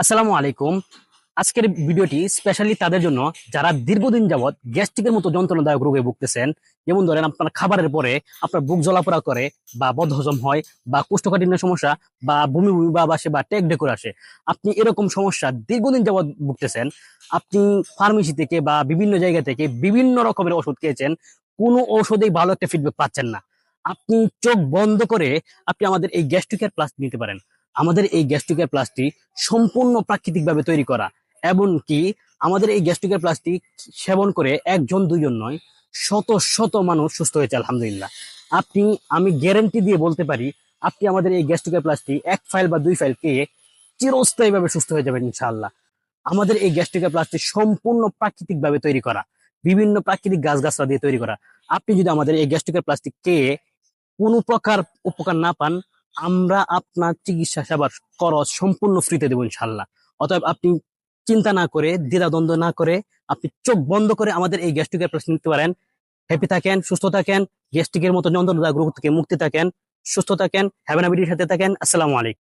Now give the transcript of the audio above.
আসসালামু আলাইকুম। আজকের ভিডিওটি স্পেশালি তাদের জন্য যারা দীর্ঘদিন যাবৎ গ্যাস্ট্রিকের মতো যন্ত্রণাদায়ক রোগে ভুগতেছেন। যেমন ধরেন আপনার খাবারের পরে আপনার বুক জ্বলাপোড়া করে বা বদহজম হয় বা কোষ্ঠকাঠিন্যের সমস্যা বা বমি বমি ভাব আসে বা টেক ডেকুর আসে। আপনি এরকম সমস্যা দীর্ঘদিন যাবৎ ভুগতেছেন। আপনি ফার্মেসি থেকে বা বিভিন্ন জায়গা থেকে বিভিন্ন রকমের ওষুধ খেয়েছেন, কোনো ঔষধেই ভালো একটা ফিডব্যাক পাচ্ছেন না। আপনি চোখ বন্ধ করে আপনি আমাদের এই গ্যাস্ট্রিকের প্লাস নিতে পারেন। আমাদের এই গ্যাস্ট্রিকের প্লাসটি সম্পূর্ণ প্রাকৃতিকভাবে তৈরি করা, এমনকি আমাদের এই গ্যাস্ট্রিকের প্লাসটি সেবন করে একজন দুইজন নয়, শত শত মানুষ সুস্থ হয়েছে আলহামদুলিল্লাহ। আপনি, আমি গ্যারান্টি দিয়ে বলতে পারি, আপনি আমাদের এই গ্যাস্ট্রিকের প্লাসটি এক ফাইল বা দুই ফাইল খেয়ে চিরস্থায়ীভাবে সুস্থ হয়ে যাবেন ইনশাআল্লাহ। আমাদের এই গ্যাস্ট্রিকের প্লাসটি সম্পূর্ণ প্রাকৃতিকভাবে তৈরি করা, বিভিন্ন প্রাকৃতিক গাছগাছরা দিয়ে তৈরি করা। আপনি যদি আমাদের এই গ্যাস্ট্রিকের প্লাসটি খেয়ে কোনো প্রকার উপকার না পান, আমরা আপনার চিকিৎসা সেবার খরচ সম্পূর্ণ ফ্রিতে দেবো ইনশাল্লাহ। অতএব আপনি চিন্তা না করে, দ্বিধাদ্বন্দ্ব না করে, আপনি চোখ বন্ধ করে আমাদের এই গ্যাস্ট্রিকের প্রশ্ন নিতে পারেন। হ্যাপি থাকেন, সুস্থ থাকেন, গ্যাস্ট্রিকের মতো যন্ত্রণাদায়ক রোগ থেকে মুক্তি থাকেন, সুস্থ থাকেন, হ্যাভেন সাথে থাকেন। আসসালামু আলাইকুম।